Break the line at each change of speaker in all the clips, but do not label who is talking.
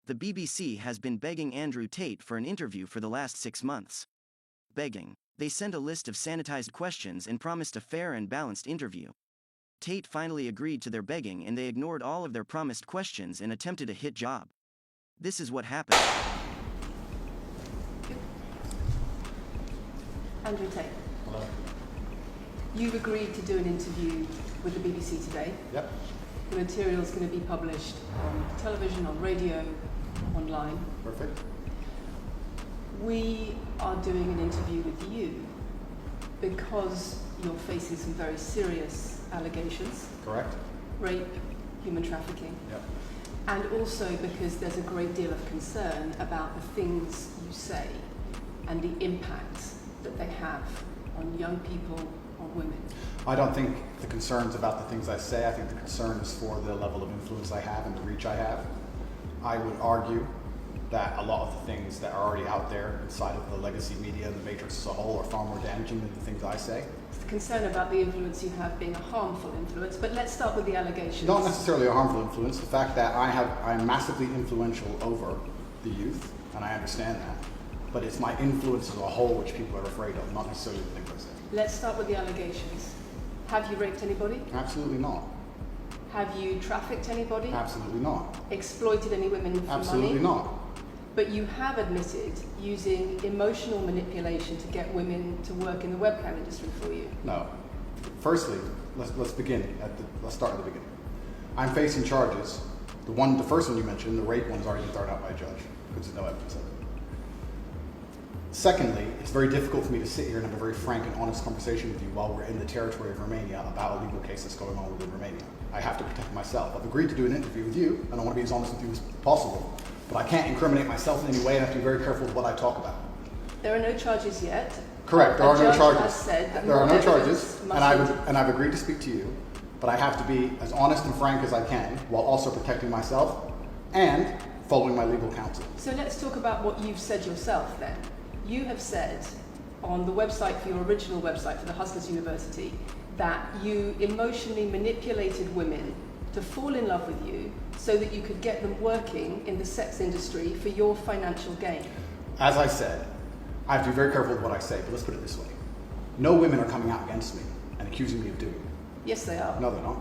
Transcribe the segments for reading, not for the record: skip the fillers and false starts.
the BBC has been begging Andrew Tate for an interview for the last 6 months. Begging, they sent a list of sanitized questions and promised a fair and balanced interview. Tate finally agreed to their begging and they ignored all of their promised questions and attempted a hit job. This is what happened.
Andrew Tate.
Hello.
You've agreed to do an interview with the BBC today.
Yep.
The material is going to be published on television, on radio, online.
Perfect.
We are doing an interview with you because you're facing some very serious allegations.
Correct.
Rape, human trafficking.
Yep.
And also because there's a great deal of concern about the things you say and the impact that they have on young people, on women.
I don't think the concern's about the things I say. I think the concern is for the level of influence I have and the reach I have. I would argue that a lot of the things that are already out there inside of the legacy media and the matrix as a whole are far more damaging than the things I say.
It's the concern about the influence you have being a harmful influence, but let's start with the allegations.
Not necessarily a harmful influence. The fact that I'm massively influential over the youth, and I understand that. But it's my influence as a whole which people are afraid of, not necessarily the things I say.
Let's start with the allegations. Have you raped anybody?
Absolutely not.
Have you trafficked anybody?
Absolutely not.
Exploited any women for money?
Absolutely not.
But you have admitted using emotional manipulation to get women to work in the webcam industry for you.
No. Firstly, let's begin let's start at the beginning. I'm facing charges. The first one you mentioned, the rape one's already been thrown out by a judge because there's no evidence of it. Secondly, it's very difficult for me to sit here and have a very frank and honest conversation with you while we're in the territory of Romania about a legal case that's going on within Romania. I have to protect myself. I've agreed to do an interview with you, and I want to be as honest with you as possible, but I can't incriminate myself in any way, and I have to be very careful with what I talk about.
There are no charges yet.
Correct, there are no charges.
Has said that
there are no charges,
and
I've agreed to speak to you, but I have to be as honest and frank as I can while also protecting myself and following my legal counsel.
So let's talk about what you've said yourself then. You have said on the website for your original website for the Hustlers University that you emotionally manipulated women to fall in love with you so that you could get them working in the sex industry for your financial gain.
As I said, I have to be very careful with what I say, but let's put it this way. No women are coming out against me and accusing me of doing it.
Yes, they are.
No, they're not.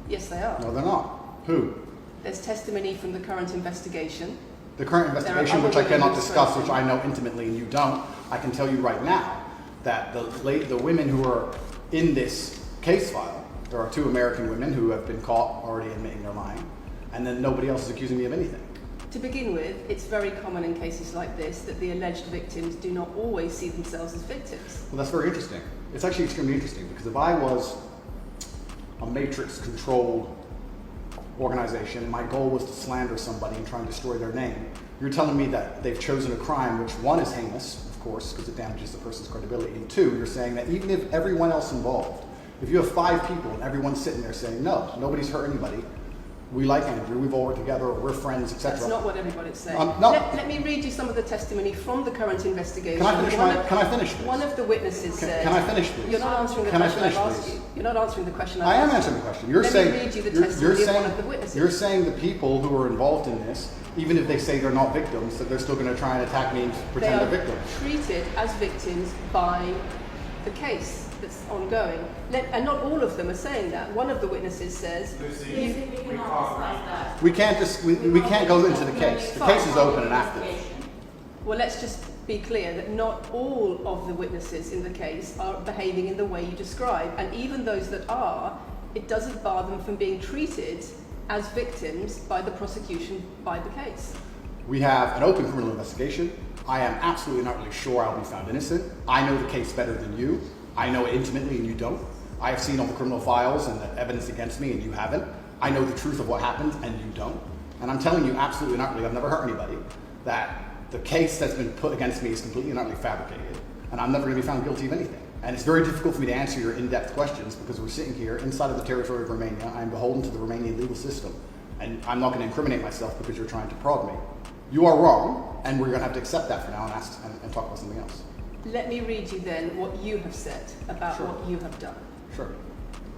Yes, they are.
No, they're not. Who?
There's testimony from the current investigation.
The current investigation, which I cannot discuss, which I know intimately and you don't, I can tell you right now that the women who are in this case file, there are 2 American women who have been caught already admitting they're lying, and then nobody else is accusing me of anything.
To begin with, it's very common in cases like this that the alleged victims do not always see themselves as victims.
Well, that's very interesting. It's actually extremely interesting because if I was a matrix-controlled organization and my goal was to slander somebody and try and destroy their name, you're telling me that they've chosen a crime which, 1, is heinous, of course, because it damages the person's credibility, and 2, you're saying that even if everyone else involved, if you have 5 people and everyone's sitting there saying, no, nobody's hurt anybody, we like Andrew, we've all worked together, we're friends, etc.
That's not what everybody's saying.
No.
Let me read you some of the testimony from the current investigation.
Can I finish this?
One of the witnesses said...
Can I finish this?
You're not answering the question I've asked you. You're not answering the question I've asked you.
I am answering the question. Let me read you the testimony of one of the witnesses. You're saying the people who are involved in this, even if they say they're not victims, that they're still going to try and attack me and pretend they're victims.
They are treated as victims by the case that's ongoing. And not all of them are saying that. One of the witnesses says...
We can't go into the case. The case is open and active.
Well, let's just be clear that not all of the witnesses in the case are behaving in the way you describe. And even those that are, it doesn't bar them from being treated as victims by the prosecution by the case.
We have an open criminal investigation. I am absolutely not really sure I'll be found innocent. I know the case better than you. I know it intimately and you don't. I have seen all the criminal files and the evidence against me and you haven't. I know the truth of what happened and you don't. And I'm telling you absolutely not really, I've never hurt anybody, that the case that's been put against me is completely and utterly fabricated. And I'm never going to be found guilty of anything. And it's very difficult for me to answer your in-depth questions because we're sitting here inside of the territory of Romania. I'm beholden to the Romanian legal system. And I'm not going to incriminate myself because you're trying to prod me. You are wrong, and we're going to have to accept that for now and talk about something else.
Let me read you then what you have said about what you have done.
Sure.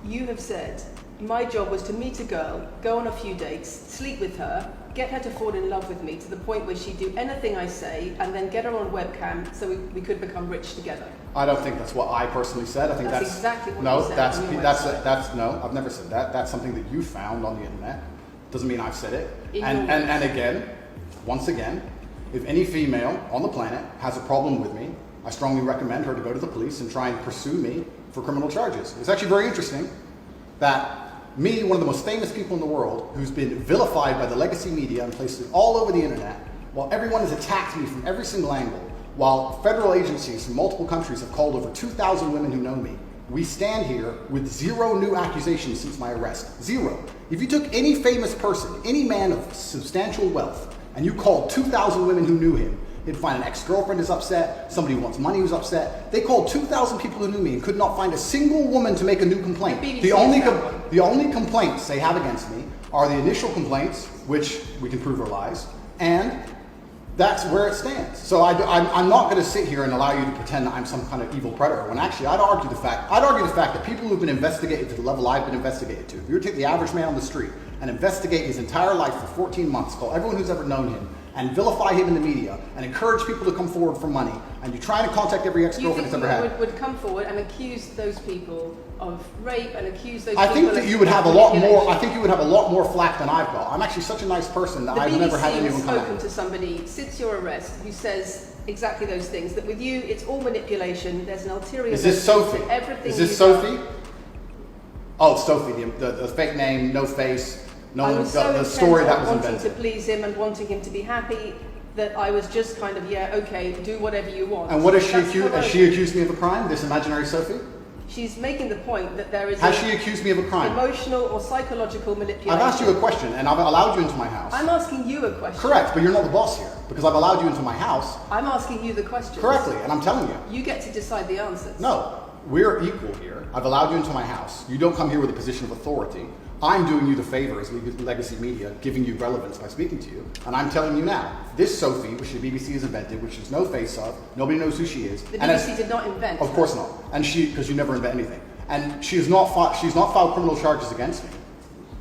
You have said my job was to meet a girl, go on a few dates, sleep with her, get her to fall in love with me to the point where she'd do anything I say, and then get her on webcam so we could become rich together.
I don't think that's what I personally said. I think that's
exactly what
no,
you said on your website.
that's no, I've never said that. That's something that you found on the internet. Doesn't mean I've said it.
In
And again, once again, if any female on the planet has a problem with me, I strongly recommend her to go to the police and try and pursue me for criminal charges. It's actually very interesting that me, one of the most famous people in the world, who's been vilified by the legacy media and places all over the internet, while everyone has attacked me from every single angle, while federal agencies from multiple countries have called over 2,000 women who know me, we stand here with 0 new accusations since my arrest. 0. If you took any famous person, any man of substantial wealth, and you called 2,000 women who knew him, you'd find an ex-girlfriend is upset, somebody who wants money who's upset. They called 2,000 people who knew me and could not find a single woman to make a new complaint. The only complaints they have against me are the initial complaints, which we can prove are lies, and that's where it stands. So I'm not going to sit here and allow you to pretend that I'm some kind of evil predator, when actually I'd argue the fact that people who've been investigated to the level I've been investigated to, if you were to take the average man on the street and investigate his entire life for 14 months, call everyone who's ever known him, and vilify him in the media, and encourage people to come forward for money, and you try to contact every ex-girlfriend that's ever had.
Would come forward and accuse those people of rape and accuse those
I
people
think
of
that you would have a lot more.
manipulation.
I think you would have a lot more flack than I've got. I'm actually such a nice person that I've never had anyone come
has
at
spoken
me.
to somebody since your arrest who says exactly those things. That with you, it's all manipulation. There's an ulterior.
Is this
motive
Sophie?
to everything.
Is this Sophie? Oh, it's Sophie, the fake name, no face,
I was so
the story that was
intent on wanting
invented.
to please him and wanting him to be happy that I was just kind of, yeah, okay, do whatever you want.
And what is she
That's
accused?
what I
Has she accused me of a crime? This imaginary Sophie?
She's making the point that there is
Has she accused me of a crime?
emotional or psychological manipulation.
I've asked you a question, and I've allowed you into my house.
I'm asking you a question.
Correct, but you're not the boss here, because I've allowed you into my house
I'm asking you the question.
correctly, and I'm telling you.
You get to decide the answers.
No, we're equal here. I've allowed you into my house. You don't come here with a position of authority. I'm doing you the favor as legacy media, giving you relevance by speaking to you. And I'm telling you now, this Sophie, which the BBC has invented, which there's no face of, nobody knows who she is.
The
and
BBC did not invent.
Of course not. And because you never invent anything. And she's not filed criminal charges against me.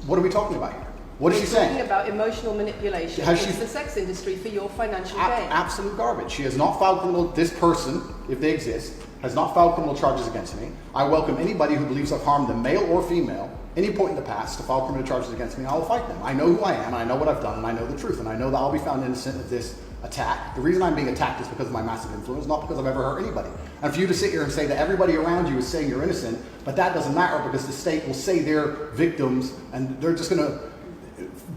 What are we talking about here? What is she saying?
Talking about emotional manipulation
Has
into
she-
the sex industry for your financial gain.
Absolute garbage. She has not filed criminal. This person, if they exist, has not filed criminal charges against me. I welcome anybody who believes I've harmed them, male or female, any point in the past, to file criminal charges against me. I will fight them. I know who I am. I know what I've done, and I know the truth, and I know that I'll be found innocent of this attack. The reason I'm being attacked is because of my massive influence, not because I've ever hurt anybody. And for you to sit here and say that everybody around you is saying you're innocent, but that doesn't matter because the state will say they're victims, and they're just going to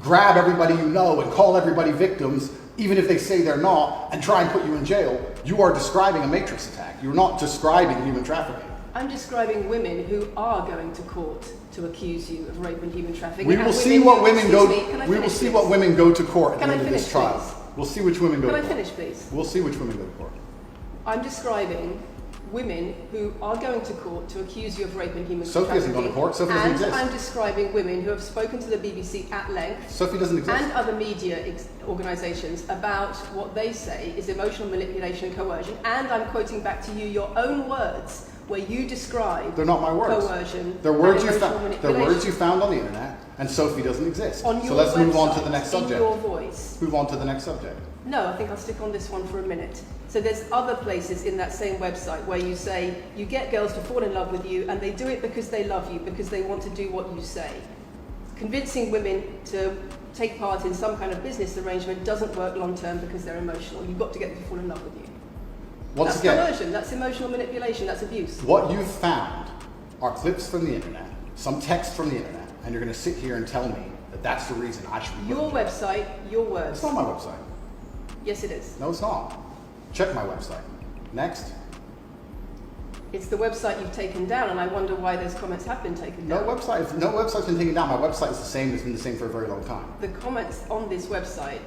grab everybody you know and call everybody victims, even if they say they're not, and try and put you in jail. You are describing a matrix attack. You're not describing human trafficking.
I'm describing women who are going to court to accuse you of rape and human trafficking.
We
and
will see what women go.
Can I
We will
finish,
see
please?
what women go to court at
Can
the
I
end of this
finish,
trial.
please?
We'll see which women go
Can
to
I
court.
finish, please?
We'll see which women go to court.
I'm describing women who are going to court to accuse you of rape and human
Sophie
trafficking.
hasn't gone to court. Sophie doesn't
and
exist.
I'm describing women who have spoken to the BBC at length
Sophie doesn't exist.
and other media organisations about what they say is emotional manipulation and coercion. And I'm quoting back to you your own words where you describe
They're not my words.
coercion
They're words
and
you
emotional
found. They're
manipulation.
words you found on the internet, and Sophie doesn't exist.
On your
So let's move on to
website,
the next
in
subject.
your voice.
Move on to the next subject.
No, I think I'll stick on this one for a minute. So there's other places in that same website where you say you get girls to fall in love with you and they do it because they love you, because they want to do what you say. Convincing women to take part in some kind of business arrangement doesn't work long term because they're emotional. You've got to get them to fall in love with you.
Once
That's
again,
coercion, that's emotional manipulation, that's abuse.
what you've found are clips from the internet, some text from the internet, and you're going to sit here and tell me that that's the reason I should be put
Your
in jail.
website, your words.
It's not my website.
Yes, it is.
No, it's not. Check my website. Next.
It's the website you've taken down, and I wonder why those comments have been taken
No
down.
website's been taken down. My website is the same. It's been the same for a very long time.
The comments on this website,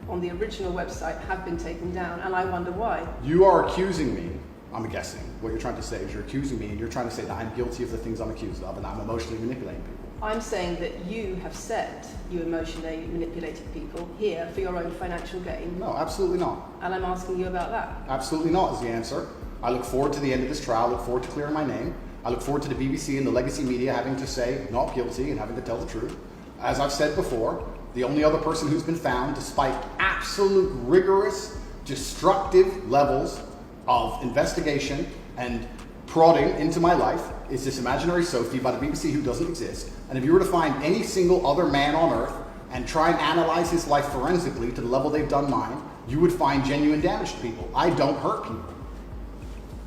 on the original website, have been taken down, and I wonder why.
You are accusing me. I'm guessing what you're trying to say is you're accusing me, and you're trying to say that I'm guilty of the things I'm accused of, and I'm emotionally manipulating people.
I'm saying that you have said you emotionally manipulated people here for your own financial gain,
No, absolutely not.
and I'm asking you about that.
Absolutely not is the answer. I look forward to the end of this trial. Look forward to clearing my name. I look forward to the BBC and the legacy media having to say not guilty and having to tell the truth. As I've said before, the only other person who's been found, despite absolute rigorous, destructive levels of investigation and prodding into my life, is this imaginary Sophie by the BBC who doesn't exist. And if you were to find any single other man on earth and try and analyze his life forensically to the level they've done mine, you would find genuine damage to people. I don't hurt people.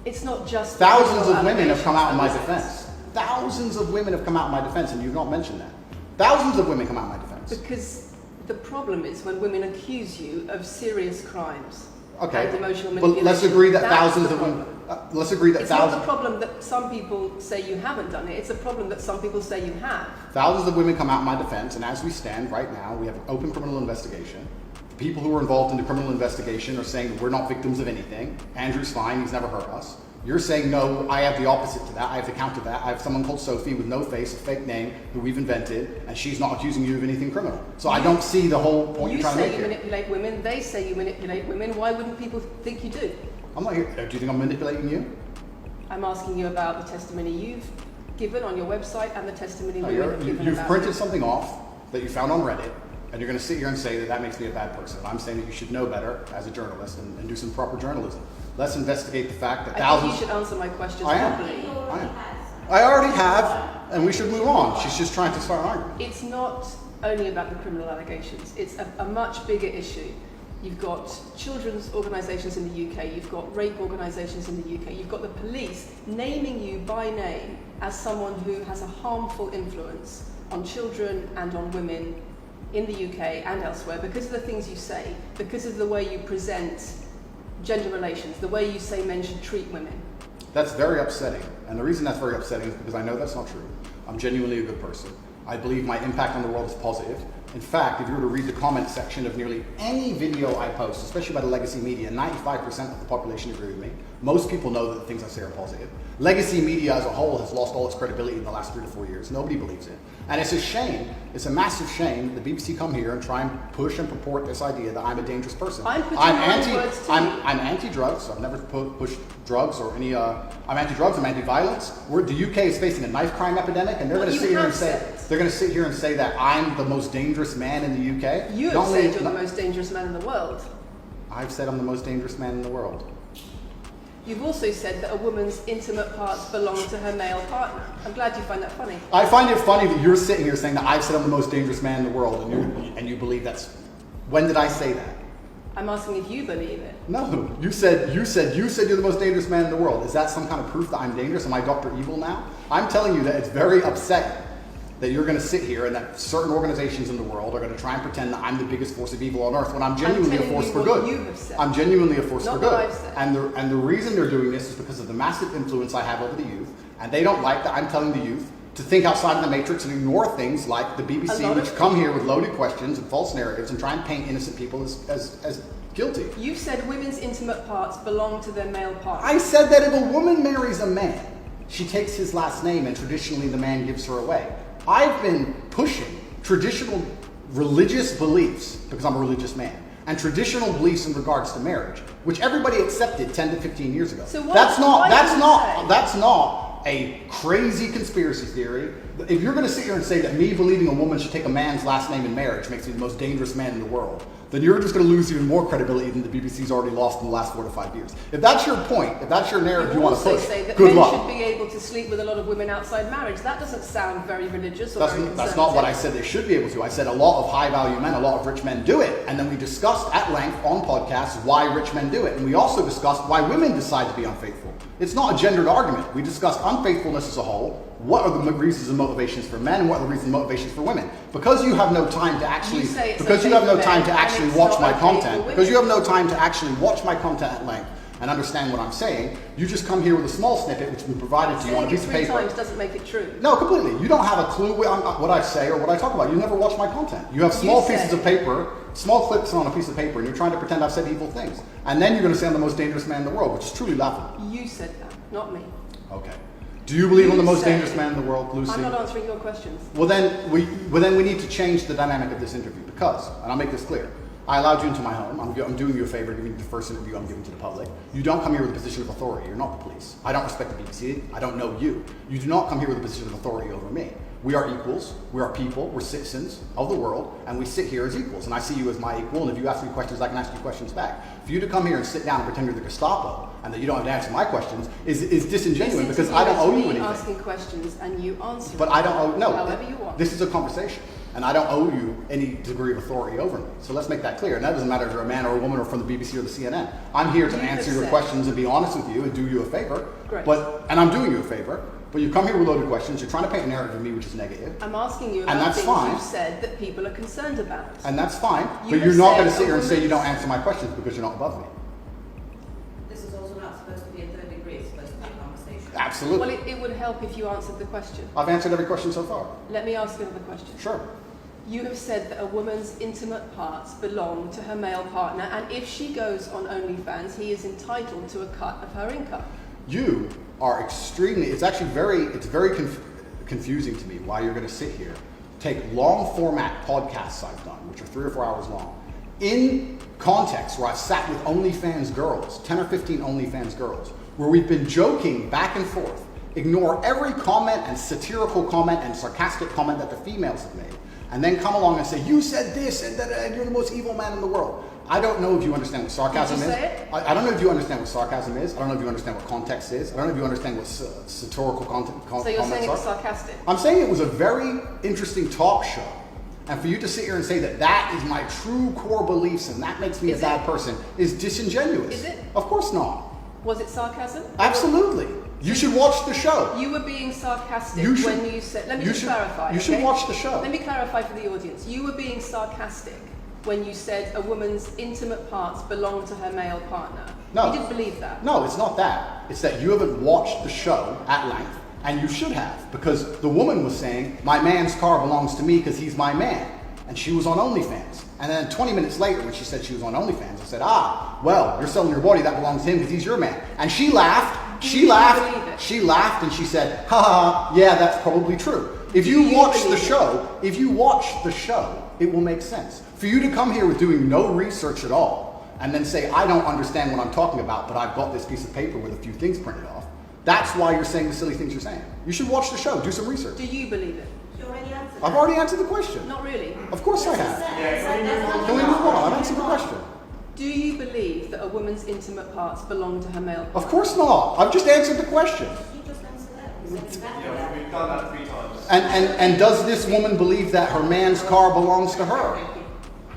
It's not just...
Thousands of women have come out in my defense. Thousands of women have come out in my defense, and you've not mentioned that. Thousands of women come out in my defense.
Because the problem is when women accuse you of serious crimes.
Okay,
and emotional
but
manipulation.
let's agree that
That's
thousands
the
of women...
problem.
let's agree that
It's
thousands...
not the problem that some people say you haven't done it. It's a problem that some people say you have.
Thousands of women come out in my defense, and as we stand right now, we have an open criminal investigation. The people who are involved in the criminal investigation are saying that we're not victims of anything. Andrew's fine, he's never hurt us. You're saying, no, I have the opposite to that. I have the counter to that. I have someone called Sophie with no face, a fake name, who we've invented, and she's not accusing you of anything criminal. So I don't see the whole point you're trying to make here.
You say you manipulate women, they say you manipulate women. Why wouldn't people think you do?
I'm not here. Do you think I'm manipulating you?
I'm asking you about the testimony you've given on your website and the testimony women have given
You've
about
printed
you.
something off that you found on Reddit, and you're going to sit here and say that that makes me a bad person. I'm saying that you should know better as a journalist and do some proper journalism. Let's investigate the fact that thousands...
I think you should answer my questions
I am.
properly.
I already have, and we should move on. She's just trying to start an argument.
It's not only about the criminal allegations. It's a much bigger issue. You've got children's organisations in the UK, you've got rape organisations in the UK, you've got the police naming you by name as someone who has a harmful influence on children and on women in the UK and elsewhere because of the things you say, because of the way you present gender relations, the way you say men should treat women.
That's very upsetting. And the reason that's very upsetting is because I know that's not true. I'm genuinely a good person. I believe my impact on the world is positive. In fact, if you were to read the comment section of nearly any video I post, especially by the legacy media, 95% of the population agree with me. Most people know that the things I say are positive. Legacy media as a whole has lost all its credibility in the last 3 to 4 years. Nobody believes it. And it's a shame, it's a massive shame that the BBC come here and try and push and purport this idea that I'm a dangerous person.
I'm
anti-drugs. I've never pushed drugs or any, I'm anti-drugs, I'm anti-violence. The UK is facing a knife crime epidemic, and they're going to sit here and say that I'm the most dangerous man in the UK.
You have said you're the most dangerous man in the world.
I've said I'm the most dangerous man in the world.
You've also said that a woman's intimate parts belong to her male partner. I'm glad you find that funny.
I find it funny that you're sitting here saying that I've said I'm the most dangerous man in the world, and you believe that's... When did I say that?
I'm asking if you believe it.
No, you said you're the most dangerous man in the world. Is that some kind of proof that I'm dangerous? Am I Dr. Evil now? I'm telling you that it's very upsetting that you're going to sit here and that certain organizations in the world are going to try and pretend that I'm the biggest force of evil on earth when I'm genuinely a force for good. I'm genuinely a force for good. And the reason they're doing this is because of the massive influence I have over the youth, and they don't like that I'm telling the youth to think outside of the matrix and ignore things like the BBC, which come here with loaded questions and false narratives and try and paint innocent people as guilty.
You've said women's intimate parts belong to their male partner.
I said that if a woman marries a man, she takes his last name and traditionally the man gives her away. I've been pushing traditional religious beliefs, because I'm a religious man, and traditional beliefs in regards to marriage, which everybody accepted 10 to 15 years ago.
So
that's not a crazy conspiracy theory. If you're going to sit here and say that me believing a woman should take a man's last name in marriage makes me the most dangerous man in the world, then you're just going to lose even more credibility than the BBC's already lost in the last 4 to 5 years. If that's your point, if that's your narrative you want to push,
say that
good luck.
Men should be able to sleep with a lot of women outside marriage. That doesn't sound very religious or very conservative.
That's not what I said they should be able to. I said a lot of high-value men, a lot of rich men do it. And then we discussed at length on podcasts why rich men do it. And we also discussed why women decide to be unfaithful. It's not a gendered argument. We discussed unfaithfulness as a whole. What are the reasons and motivations for men? And what are the reasons and motivations for women? Because you have no time to actually, watch my content. Because you have no time to actually watch my content at length and understand what I'm saying, you just come here with a small snippet which has been provided to you on a piece of paper.
Saying it 3 times doesn't make it true.
No, completely. You don't have a clue what I say or what I talk about. You never watch my content. You have small pieces of paper, small clips on a piece of paper, and you're trying to pretend I've said evil things. And then you're going to say I'm the most dangerous man in the world, which is truly laughable.
You said that, not me.
Okay. Do you believe I'm the most dangerous man in the world, Lucy?
I'm not answering your questions.
Well then we need to change the dynamic of this interview because, and I'll make this clear, I allowed you into my home. I'm doing you a favor, giving you the first interview I'm giving to the public. You don't come here with a position of authority. You're not the police. I don't respect the BBC. I don't know you. You do not come here with a position of authority over me. We are equals. We are people. We're citizens of the world, and we sit here as equals. And I see you as my equal, and if you ask me questions, I can ask you questions back. For you to come here and sit down and pretend you're the Gestapo and that you don't have to answer my questions is disingenuous because I don't owe you anything.
Asking questions and you answer.
But I don't owe, no.
However you want.
This is a conversation. And I don't owe you any degree of authority over me. So let's make that clear. And that doesn't matter if you're a man or a woman or from the BBC or the CNN. I'm here to answer your questions and be honest with you and do you a favor.
Great.
And I'm doing you a favor. But you come here with loaded questions. You're trying to paint a narrative of me which is negative.
I'm asking you about things you've said that people are concerned about.
And that's fine. But you're not going to sit here and say you don't answer my questions because you're not above me.
This is also not supposed to be a third degree. It's supposed to be a conversation.
Absolutely.
Well, it would help if you answered the question.
I've answered every question so far.
Let me ask another question.
Sure.
You have said that a woman's intimate parts belong to her male partner, and if she goes on OnlyFans, he is entitled to a cut of her income.
You are extremely, it's very confusing to me why you're going to sit here, take long format podcasts I've done, which are 3 or 4 hours long, in context where I've sat with OnlyFans girls, 10 or 15 OnlyFans girls, where we've been joking back and forth, ignore every comment and satirical comment and sarcastic comment that the females have made, and then come along and say, you said this, and that you're the most evil man in the world. I don't know if you understand what sarcasm is. I don't know if you understand what sarcasm is. I don't know if you understand what context is. I don't know if you understand what satirical comments are.
So you're saying it was sarcastic?
I'm saying it was a very interesting talk show. And for you to sit here and say that that is my true core beliefs and that makes me a bad person is disingenuous.
Is it?
Of course not.
Was it sarcasm?
Absolutely. You should watch the show.
You were being sarcastic when you said... Let me just clarify.
You should watch the show.
Let me clarify for the audience. You were being sarcastic when you said a woman's intimate parts belong to her male partner.
No.
You didn't believe that.
No, it's not that. It's that you haven't watched the show at length, and you should have, because the woman was saying, my man's car belongs to me because he's my man. And she was on OnlyFans. And then 20 minutes later, when she said she was on OnlyFans, I said, well, you're selling your body, that belongs to him because he's your man. And she laughed. She laughed and she said, yeah, that's probably true. If you watch the show, it will make sense. For you to come here with doing no research at all and then say, I don't understand what I'm talking about, but I've got this piece of paper with a few things printed off, that's why you're saying the silly things you're saying. You should watch the show, do some research.
Do you believe it?
You already answered.
I've already answered the question.
Not really.
Of course I have. Can we move on? I've answered the question.
Do you believe that a woman's intimate parts belong to her male partner?
Of course not. I've just answered the question.
You just answered that. You said exactly that.
We've done that 3 times.
And does this woman believe that her man's car belongs to her?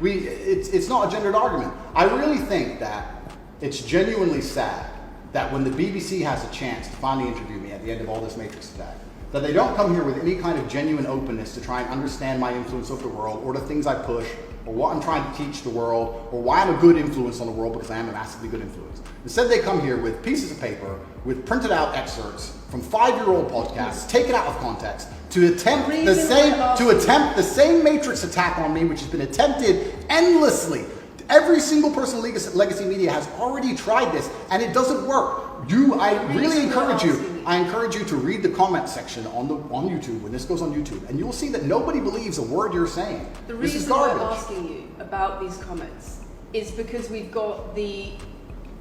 It's not a gendered argument. I really think that it's genuinely sad that when the BBC has a chance to finally interview me at the end of all this Matrix attack, that they don't come here with any kind of genuine openness to try and understand my influence over the world or the things I push or what I'm trying to teach the world or why I'm a good influence on the world, because I am a massively good influence. Instead they come here with pieces of paper with printed out excerpts from 5-year-old podcasts taken out of context to attempt the same Matrix attack on me, which has been attempted endlessly. Every single person in Legacy Media has already tried this, and it doesn't work. I really encourage you to read the comment section on YouTube when this goes on YouTube, and you'll see that nobody believes a word you're saying.
The
This is
reason
garbage.
we're asking you about these comments is because we've got the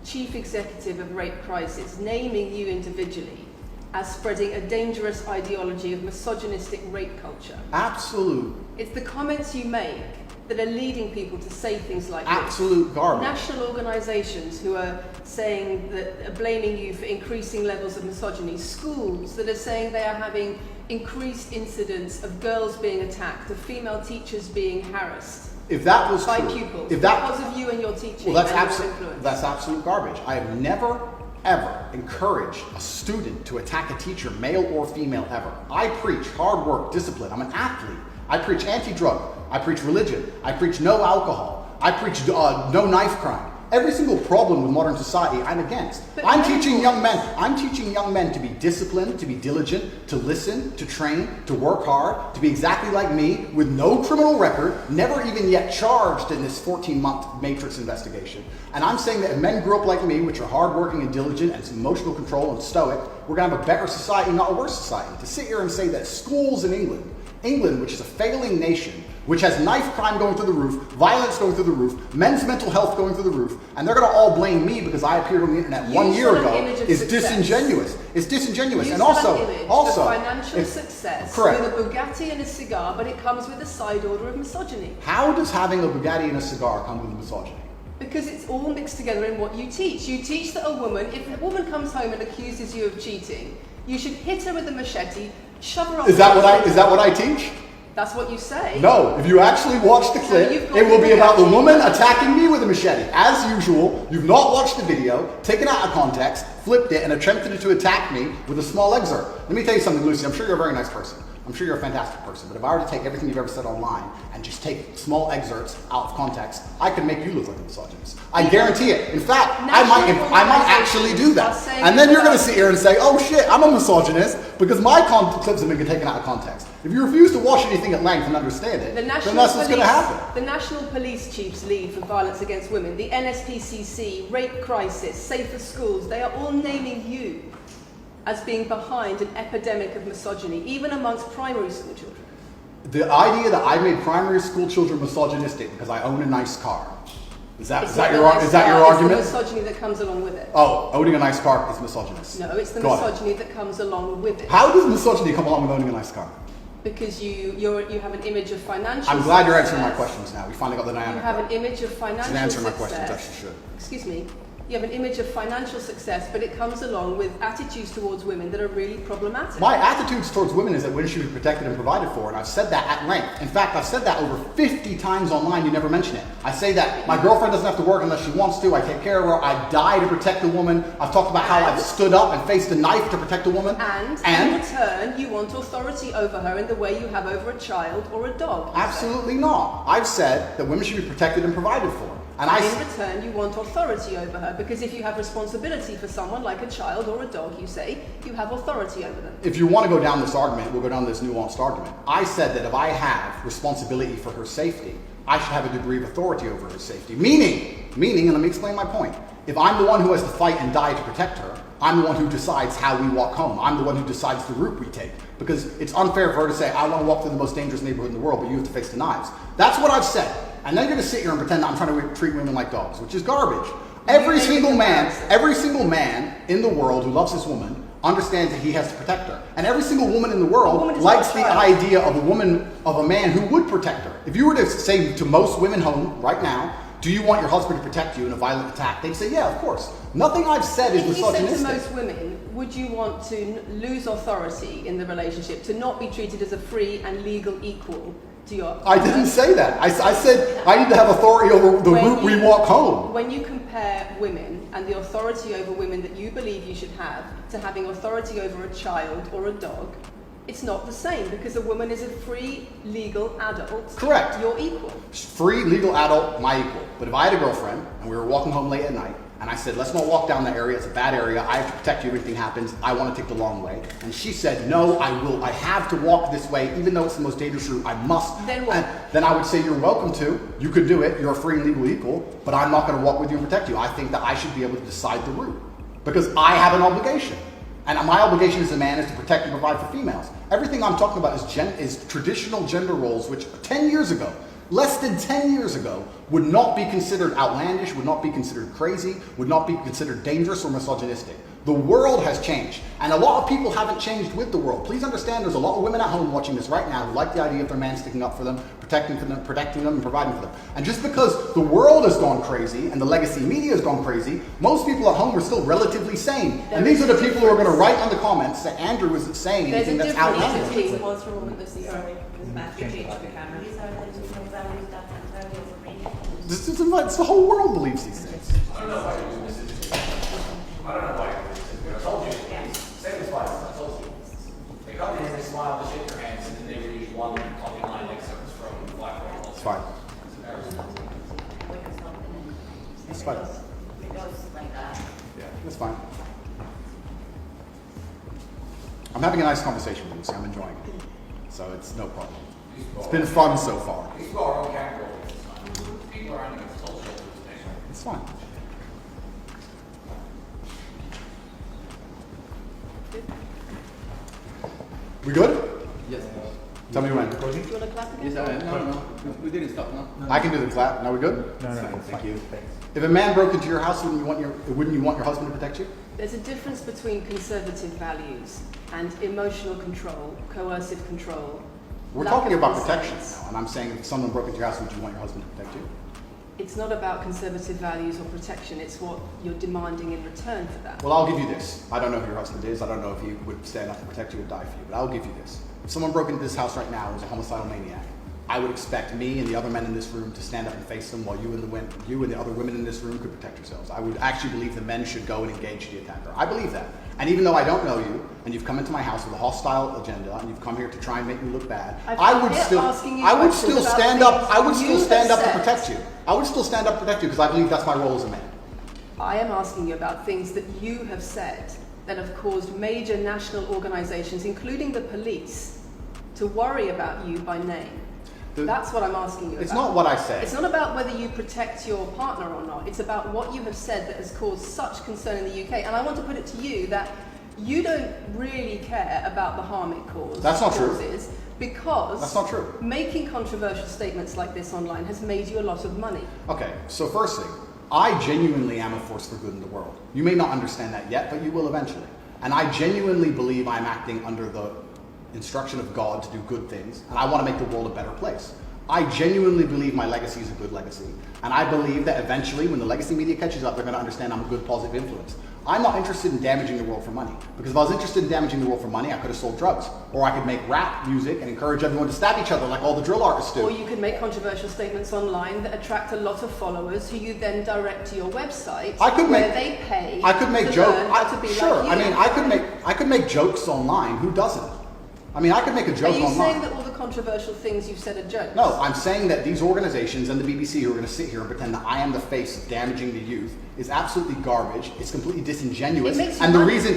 chief executive of Rape Crisis naming you individually as spreading a dangerous ideology of misogynistic rape culture.
Absolute
It's the comments you make that are leading people to say things like
absolute
this.
garbage.
National organisations who are saying that are blaming you for increasing levels of misogyny. Schools that are saying they are having increased incidents of girls being attacked, of female teachers being harassed.
If that was
by
true,
pupils,
if that,
because of you and your teaching
well,
that's
absolute garbage. I have never, ever encouraged a student to attack a teacher, male or female, ever. I preach hard work, discipline. I'm an athlete. I preach anti-drug. I preach religion. I preach no alcohol. I preach no knife crime. Every single problem with modern society, I'm against. I'm teaching young men to be disciplined, to be diligent, to listen, to train, to work hard, to be exactly like me, with no criminal record, never even yet charged in this 14-month Matrix investigation. And I'm saying that if men grew up like me, which are hardworking and diligent and emotional control and stoic, we're going to have a better society, not a worse society. To sit here and say that schools in England, which is a failing nation, which has knife crime going through the roof, violence going through the roof, men's mental health going through the roof, and they're going to all blame me because I appeared on the internet 1 year ago, is disingenuous. It's disingenuous. And also,
financial success
correct.
with a Bugatti and a cigar, but it comes with a side order of misogyny.
How does having a Bugatti and a cigar come with misogyny?
Because it's all mixed together in what you teach. You teach that a woman, if a woman comes home and accuses you of cheating, you should hit her with a machete, shove her up.
Is that what I teach?
That's what you say.
No, if you actually watch the clip, it will be about the woman attacking me with a machete. As usual, you've not watched the video, taken it out of context, flipped it, and attempted to attack me with a small excerpt. Let me tell you something, Lucy. I'm sure you're a very nice person. I'm sure you're a fantastic person. But if I were to take everything you've ever said online and just take small excerpts out of context, I could make you look like a misogynist. I guarantee it. In fact, I might actually do that. And then you're going to sit here and say, oh shit, I'm a misogynist because my clips have been taken out of context. If you refuse to watch anything at length and understand it, then that's what's going to happen.
The National Police Chiefs League for Violence Against Women, the NSPCC, Rape Crisis, Safer Schools, they are all naming you as being behind an epidemic of misogyny, even amongst primary school children.
The idea that I made primary school children misogynistic because I own a nice car. Is that your argument?
It's the misogyny that comes along with it.
Oh, owning a nice car is misogynist.
No, it's the misogyny that comes along with it.
How does misogyny come along with owning a nice car?
Because you have an image of financial
I'm glad you're answering my questions now. We finally got the dynamic.
You have an image of financial success.
She's answering my questions, as she should.
Excuse me. You have an image of financial success, but it comes along with attitudes towards women that are really problematic.
My attitudes towards women is that women should be protected and provided for, and I've said that at length. In fact, I've said that over 50 times online, you never mention it. I say that my girlfriend doesn't have to work unless she wants to, I take care of her, I die to protect a woman. I've talked about how I've stood up and faced a knife to protect a woman.
And in return, you want authority over her in the way you have over a child or a dog.
Absolutely not. I've said that women should be protected and provided for.
And in return, you want authority over her, because if you have responsibility for someone like a child or a dog, you say, you have authority over them.
If you want to go down this argument, we'll go down this nuanced argument. I said that if I have responsibility for her safety, I should have a degree of authority over her safety. Meaning, and let me explain my point. If I'm the one who has to fight and die to protect her, I'm the one who decides how we walk home. I'm the one who decides the route we take. Because it's unfair for her to say, I want to walk through the most dangerous neighborhood in the world, but you have to face the knives. That's what I've said. And then you're going to sit here and pretend that I'm trying to treat women like dogs, which is garbage. Every single man in the world who loves his woman understands that he has to protect her. And every single woman in the world likes the idea of a man who would protect her. If you were to say to most women home right now, do you want your husband to protect you in a violent attack? They'd say, yeah, of course. Nothing I've said is misogynistic.
If you said to most women, would you want to lose authority in the relationship, to not be treated as a free and legal equal to your partner?
I didn't say that. I said I need to have authority over the route we walk home.
When you compare women and the authority over women that you believe you should have to having authority over a child or a dog, it's not the same, because a woman is a free, legal adult.
Correct.
You're equal.
Free, legal adult, my equal. But if I had a girlfriend and we were walking home late at night, and I said, let's not walk down that area, it's a bad area, I have to protect you if anything happens, I want to take the long way. And she said, no, I have to walk this way, even though it's the most dangerous route, I must.
Then what?
And then I would say, you're welcome to, you could do it, you're a free and legal equal, but I'm not going to walk with you and protect you. I think that I should be able to decide the route, because I have an obligation. And my obligation as a man is to protect and provide for females. Everything I'm talking about is traditional gender roles, which 10 years ago, less than 10 years ago, would not be considered outlandish, would not be considered crazy, would not be considered dangerous or misogynistic. The world has changed, and a lot of people haven't changed with the world. Please understand, there's a lot of women at home watching this right now who like the idea of their man sticking up for them, protecting them, and providing for them. And just because the world has gone crazy and the legacy media has gone crazy, most people at home are still relatively sane. And these are the people who are going to write in the comments that Andrew isn't saying anything that's outlandish.
There's a difference between
Sorry, Matthew changed the camera.
It's the whole world believes these things.
I don't know why you're doing this. I don't know why you're doing this. I told you. Same as twice. I told you. They come in, they smile, they shake their hands, and then they read one fucking line excerpts from Black Hole.
It's fine.
It's
fine.
It goes like that.
Yeah, that's fine. I'm having a nice conversation with you, so I'm enjoying it. So it's no problem. It's been fun so far.
These people are all capital. People around you told you
It's fine. We good?
Yes.
Tell me when.
Do you want to clap again?
No, we didn't stop, no?
I can do the clap. Now we're good?
No, thank you.
If a man broke into your house, wouldn't you want your husband to protect you?
There's a difference between conservative values and emotional control, coercive control.
We're
lack
talking
of
about
consent.
protection now, and I'm saying if someone broke into your house, would you want your husband to protect you?
It's not about conservative values or protection, it's what you're demanding in return for that.
Well, I'll give you this. I don't know who your husband is. I don't know if he would stand up to protect you or die for you, but I'll give you this. If someone broke into this house right now and was a homicidal maniac, I would expect me and the other men in this room to stand up and face them while you and the other women in this room could protect yourselves. I would actually believe the men should go and engage the attacker. I believe that. And even though I don't know you, and you've come into my house with a hostile agenda, and you've come here to try and make me look bad, I would still stand up to protect you. I would still stand up to protect you because I believe that's my role as a man.
I am asking you about things that you have said that have caused major national organisations, including the police, to worry about you by name. That's what I'm asking you about.
It's not what I say.
It's not about whether you protect your partner or not. It's about what you have said that has caused such concern in the UK. And I want to put it to you that you don't really care about the harm it causes.
That's not true.
Because
that's not true.
Making controversial statements like this online has made you a lot of money.
Okay, so first thing, I genuinely am a force for good in the world. You may not understand that yet, but you will eventually. And I genuinely believe I'm acting under the instruction of God to do good things, and I want to make the world a better place. I genuinely believe my legacy is a good legacy, and I believe that eventually when the legacy media catches up, they're going to understand I'm a good positive influence. I'm not interested in damaging the world for money, because if I was interested in damaging the world for money, I could have sold drugs, or I could make rap music and encourage everyone to stab each other like all the drill artists do.
Or you could make controversial statements online that attract a lot of followers who you then direct to your website where they pay
I could make jokes. Sure,
like you.
I could make jokes online. Who doesn't? I mean, I could make a joke online.
Are you saying that all the controversial things you've said are jokes?
No, I'm saying that these organizations and the BBC who are going to sit here and pretend that I am the face of damaging the youth is absolutely garbage. It's completely disingenuous.
I'm
sorry,
we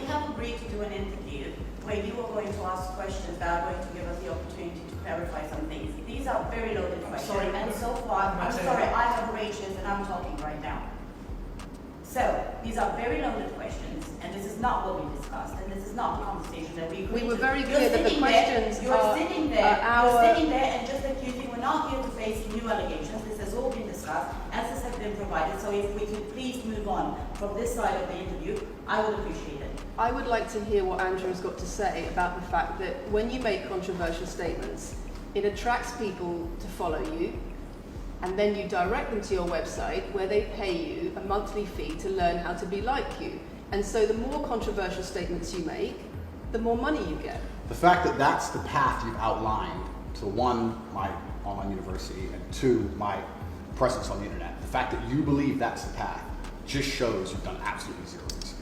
have agreed to do an interview where you are going to ask questions that are going to give us the opportunity to clarify some things. These are very loaded questions. And so far, I'm sorry, I have arrangements and I'm talking right now. So, these are very loaded questions, and this is not what we discussed, and this is not the conversation that we agreed to.
We were very clear that the questions
You're sitting there and just accusing, we're not here to face new allegations. This has all been discussed, answers have been provided, so if we could please move on from this side of the interview, I would appreciate it.
I would like to hear what Andrew's got to say about the fact that when you make controversial statements, it attracts people to follow you, and then you direct them to your website where they pay you a monthly fee to learn how to be like you. And so the more controversial statements you make, the more money you get.
The fact that that's the path you've outlined to one, my online university, and two, my presence on the internet, the fact that you believe that's the path just shows you've done absolutely zero research.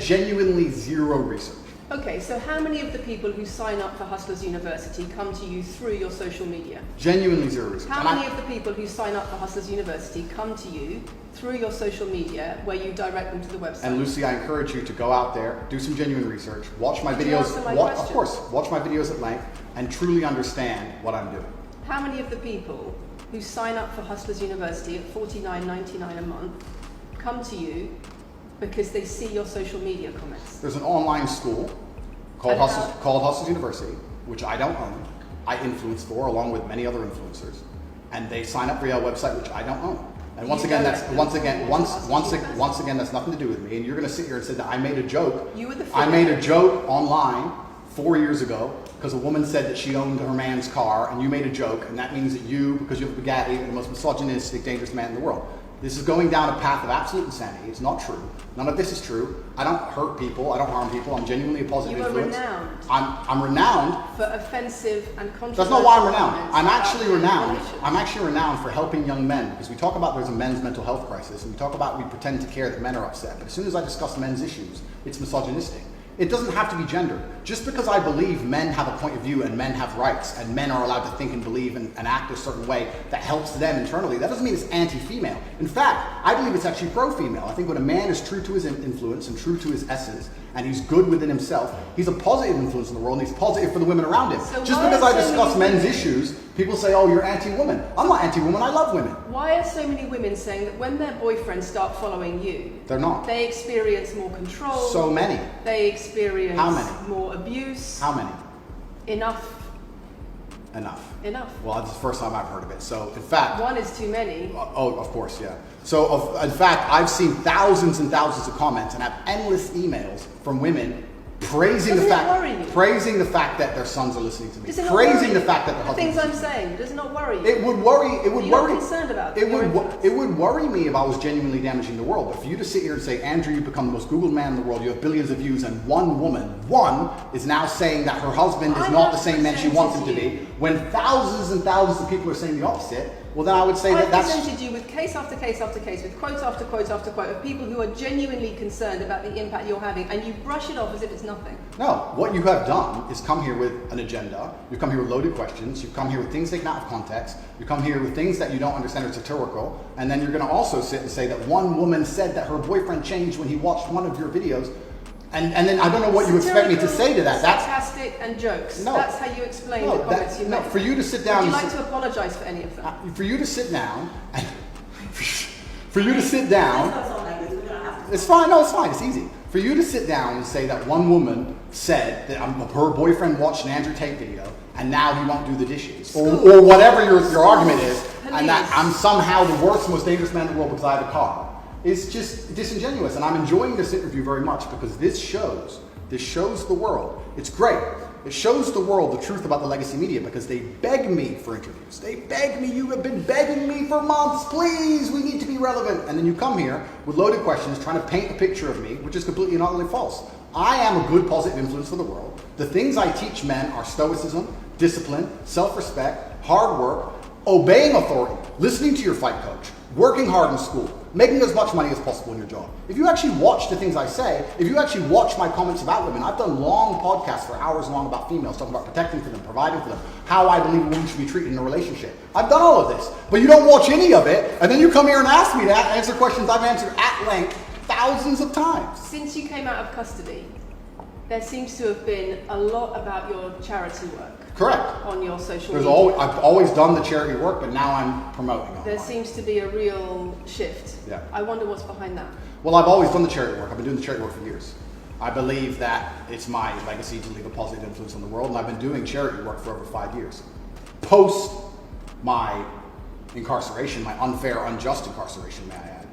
Genuinely zero research.
Okay, so how many of the people who sign up for Hustlers University come to you through your social media?
Genuinely zero research.
How many of the people who sign up for Hustlers University come to you through your social media where you direct them to the website?
And Lucy, I encourage you to go out there, do some genuine research, watch my videos, watch my videos at length, and truly understand what I'm doing.
How many of the people who sign up for Hustlers University at $49.99 a month come to you because they see your social media comments?
There's an online school called Hustlers University, which I don't own. I influence for, along with many other influencers, and they sign up for your website, which I don't own. And once again, that's nothing to do with me. And you're going to sit here and say that I made a joke. I made a joke online 4 years ago because a woman said that she owned her man's car, and you made a joke, and that means that you, because you have Bugatti, are the most misogynistic, dangerous man in the world. This is going down a path of absolute insanity. It's not true. None of this is true. I don't hurt people. I don't harm people. I'm genuinely a positive influence.
You are renowned.
I'm renowned
for offensive and controversial.
That's not why I'm renowned. I'm actually renowned. I'm actually renowned for helping young men, because we talk about there's a men's mental health crisis, and we pretend to care that men are upset. But as soon as I discuss men's issues, it's misogynistic. It doesn't have to be gendered. Just because I believe men have a point of view and men have rights and men are allowed to think and believe and act a certain way that helps them internally, that doesn't mean it's anti-female. In fact, I believe it's actually pro-female. I think when a man is true to his influence and true to his essence and he's good within himself, he's a positive influence in the world and he's positive for the women around him. So just because I discuss men's issues People say, oh, you're anti-woman. I'm not anti-woman, I love women.
Why are so many women saying that when their boyfriends start following you,
They're not.
they experience more control?
So many.
They experience
How many?
more abuse?
How many?
Enough.
Enough. Well, that's the first time I've heard of it. So, in fact...
One is too many.
Oh, of course, yeah. So, in fact, I've seen thousands and thousands of comments and have endless emails from women praising
Doesn't
the
it worry you?
praising the fact that their sons are listening to me,
Does it not
praising
worry
the
you?
fact that their
The things
husbands.
I'm saying, does it not worry you?
It would worry. It would
You're
worry.
not concerned about
it
your
would.
influence.
It would worry me if I was genuinely damaging the world. But for you to sit here and say, Andrew, you've become the most Googled man in the world. You have billions of views, and one woman, is now saying that her husband is
I
not
have
the same man she wants him to
presented
be. When thousands and thousands of people are saying the opposite, well, then I would say
I
that that's.
presented you with case after case after case, with quote after quote after quote of people who are genuinely concerned about the impact you're having, and you brush it off as if it's nothing.
No, what you have done is come here with an agenda. You've come here with loaded questions. You've come here with things taken out of context. You come here with things that you don't understand are satirical. And then you're going to also sit and say that one woman said that her boyfriend changed when he watched one of your videos. And then I don't know what you expect me to say to that. That's
sarcastic and jokes.
No.
That's how you explain
No,
the comments you
no,
make.
for you to sit down
Would you
and
like to apologise for any of them?
for you to sit down and for you to sit down.
That's not like this. We're gonna have to.
It's fine. No, it's fine. It's easy. For you to sit down and say that one woman said that her boyfriend watched an Andrew Tate video and now he won't do the dishes, or whatever your argument is, and that I'm somehow the worst, most dangerous man in the world because I have a car, is just disingenuous. And I'm enjoying this interview very much because this shows the world. It's great. It shows the world the truth about the legacy media because they beg me for interviews. They beg me, you have been begging me for months, please, we need to be relevant. And then you come here with loaded questions trying to paint a picture of me, which is completely and utterly false. I am a good positive influence for the world. The things I teach men are stoicism, discipline, self-respect, hard work, obeying authority, listening to your fight coach, working hard in school, making as much money as possible in your job. If you actually watch the things I say, if you actually watch my comments about women, I've done long podcasts for hours long about females, talking about protecting for them, providing for them, how I believe a woman should be treated in a relationship. I've done all of this, but you don't watch any of it, and then you come here and ask me to answer questions I've answered at length thousands of times.
Since you came out of custody, there seems to have been a lot about your charity work.
Correct.
On your social
There's
media.
I've always done the charity work, but now I'm promoting online.
There seems to be a real shift.
Yeah.
I wonder what's behind that.
Well, I've always done the charity work. I've been doing the charity work for years. I believe that it's my legacy to leave a positive influence on the world, and I've been doing charity work for over 5 years. Post my incarceration, my unfair, unjust incarceration, may I add.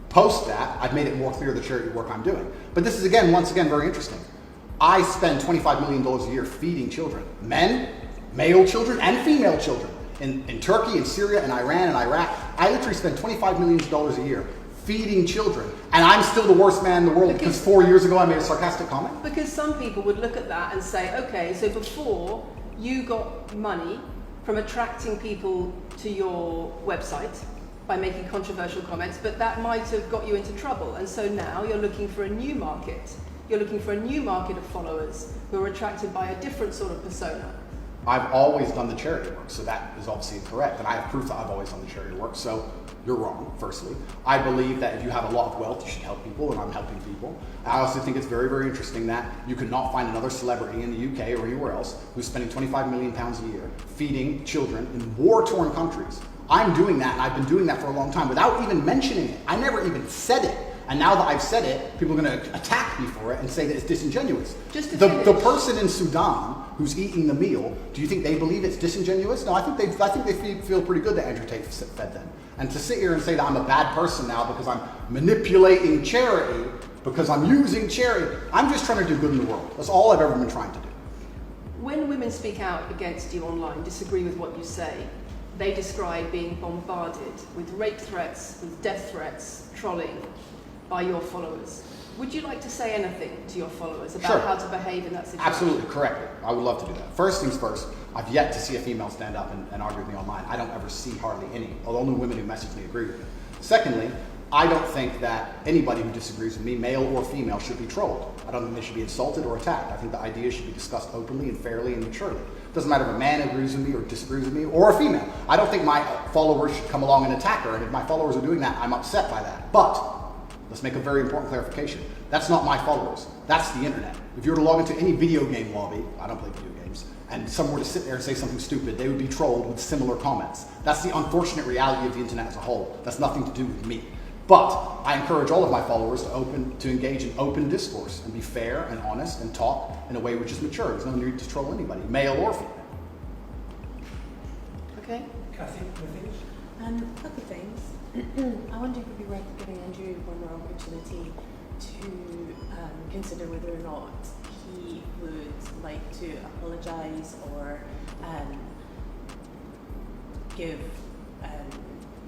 Post that, I've made it more clear the charity work I'm doing. But this is, once again, very interesting. I spend $25 million a year feeding children. Men, male children, and female children. In Turkey, in Syria, in Iran, and Iraq, I literally spend $25 million a year feeding children. And I'm still the worst man in the world because 4 years ago I made a sarcastic comment?
Because some people would look at that and say, okay, so before you got money from attracting people to your website by making controversial comments, but that might have got you into trouble. And so now you're looking for a new market. You're looking for a new market of followers who are attracted by a different sort of persona.
I've always done the charity work, so that is obviously incorrect. And I have proof that I've always done the charity work, so you're wrong, firstly. I believe that if you have a lot of wealth, you should help people, and I'm helping people. I also think it's very, very interesting that you could not find another celebrity in the UK or anywhere else who's spending £25 million a year feeding children in war-torn countries. I'm doing that, and I've been doing that for a long time without even mentioning it. I never even said it. And now that I've said it, people are going to attack me for it and say that it's disingenuous. The person in Sudan who's eating the meal, do you think they believe it's disingenuous? No, I think they feel pretty good that Andrew Tate fed them. And to sit here and say that I'm a bad person now because I'm manipulating charity, because I'm using charity, I'm just trying to do good in the world. That's all I've ever been trying to do.
When women speak out against you online, disagree with what you say, they describe being bombarded with rape threats, with death threats, trolling by your followers. Would you like to say anything to your followers about how to behave in that situation?
Absolutely, correct. I would love to do that. First things first, I've yet to see a female stand up and argue with me online. I don't ever see hardly any. Only women who message me agree with me. Secondly, I don't think that anybody who disagrees with me, male or female, should be trolled. I don't think they should be insulted or attacked. I think the ideas should be discussed openly and fairly and maturely. It doesn't matter if a man agrees with me or disagrees with me, or a female. I don't think my followers should come along and attack her, and if my followers are doing that, I'm upset by that. But let's make a very important clarification. That's not my followers. That's the internet. If you were to log into any video game lobby, I don't play video games, and someone were to sit there and say something stupid, they would be trolled with similar comments. That's the unfortunate reality of the internet as a whole. That's nothing to do with me. But I encourage all of my followers to engage in open discourse and be fair and honest and talk in a way which is mature. There's no need to troll anybody, male or female.
Okay.
Kathy, anything?
A couple of things. I wonder if it would be worth giving Andrew one more opportunity to consider whether or not he would like to apologise or give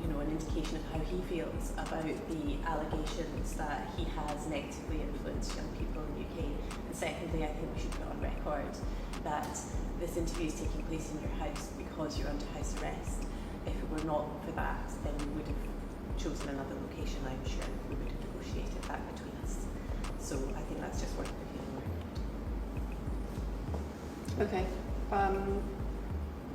an indication of how he feels about the allegations that he has negatively influenced young people in the UK. And secondly, I think we should put on record that this interview is taking place in your house because you're under house arrest. If it were not for that, then we would have chosen another location, I'm sure. We would have negotiated that between us. So I think that's just worth reviewing.
Okay.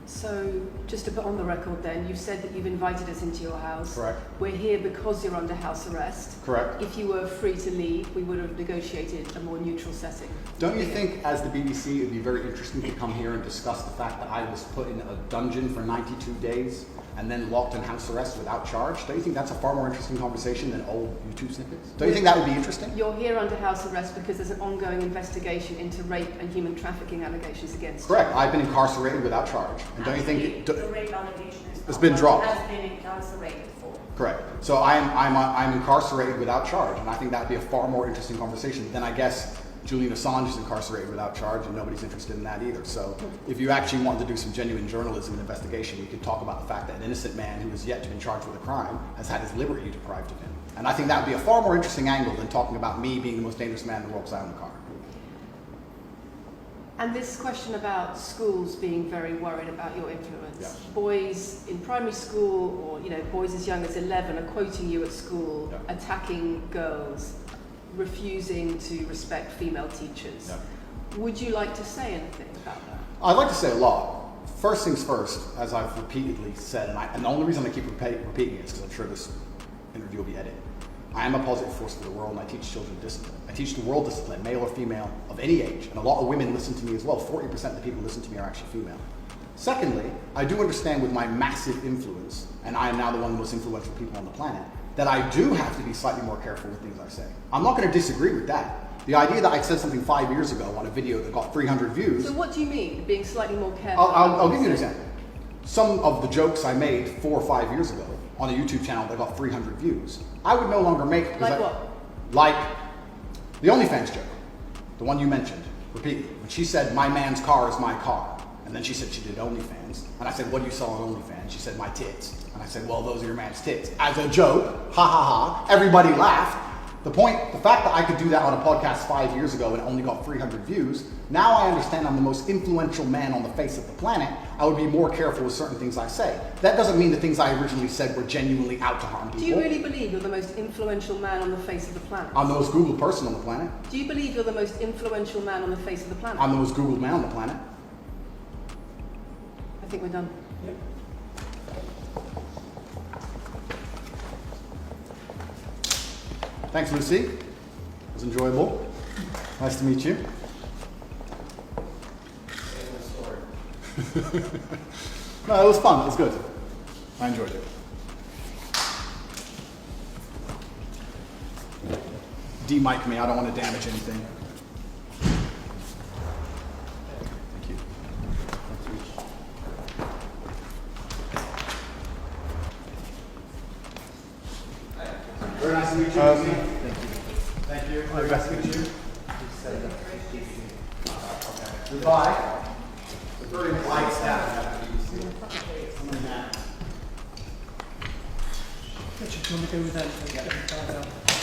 So just to put on the record then, you've said that you've invited us into your house.
Correct.
We're here because you're under house arrest.
Correct.
If you were free to leave, we would have negotiated a more neutral setting.
Don't you think, as the BBC, it would be very interesting to come here and discuss the fact that I was put in a dungeon for 92 days and then locked in house arrest without charge? Don't you think that's a far more interesting conversation than old YouTube snippets? Don't you think that would be interesting?
You're here under house arrest because there's an ongoing investigation into rape and human trafficking allegations against
Correct. I've been incarcerated without charge. And don't you think
The rape allegation
it's been dropped?
has been incarcerated for.
Correct. So I'm incarcerated without charge, and I think that would be a far more interesting conversation than I guess Julian Assange is incarcerated without charge, and nobody's interested in that either. So if you actually wanted to do some genuine journalism and investigation, you could talk about the fact that an innocent man who has yet to be charged with a crime has had his liberty deprived of him. And I think that would be a far more interesting angle than talking about me being the most dangerous man in the world because I own a car.
And this question about schools being very worried about your influence.
Yes.
Boys in primary school or boys as young as 11 are quoting you at school,
Yeah.
attacking girls, refusing to respect female teachers.
Yeah.
Would you like to say anything about that?
I'd like to say a lot. First things first, as I've repeatedly said, and the only reason I keep repeating it is because I'm sure this interview will be edited. I am a positive force for the world, and I teach children discipline. I teach the world discipline, male or female, of any age. And a lot of women listen to me as well. 40% of the people who listen to me are actually female. Secondly, I do understand with my massive influence, and I am now the one of the most influential people on the planet, that I do have to be slightly more careful with things I say. I'm not going to disagree with that. The idea that I said something 5 years ago on a video that got 300 views...
So what do you mean, being slightly more careful?
I'll give you an example. Some of the jokes I made 4 or 5 years ago on a YouTube channel that got 300 views, I would no longer make...
Like what?
Like the OnlyFans joke, the one you mentioned repeatedly. When she said, my man's car is my car. And then she said she did OnlyFans. And I said, what do you sell on OnlyFans? She said, my tits. And I said, well, those are your man's tits. As a joke, ha ha ha, everybody laughed. The fact that I could do that on a podcast 5 years ago and it only got 300 views, now I understand I'm the most influential man on the face of the planet. I would be more careful with certain things I say. That doesn't mean the things I originally said were genuinely out to harm people.
Do you really believe you're the most influential man on the face of the planet?
I'm the most Googled person on the planet.
Do you believe you're the most influential man on the face of the planet?
I'm the most Googled man on the planet.
I think we're done.
Yep. Thanks, Lucy. It was enjoyable. Nice to meet you. No, it was fun. It was good. I enjoyed it. De-mic me. I don't want to damage anything. Thank you. Very nice to meet you. Lucy. Thank you. Very nice to meet you. Goodbye. The very polite staff.
Richard, do you want to go with them?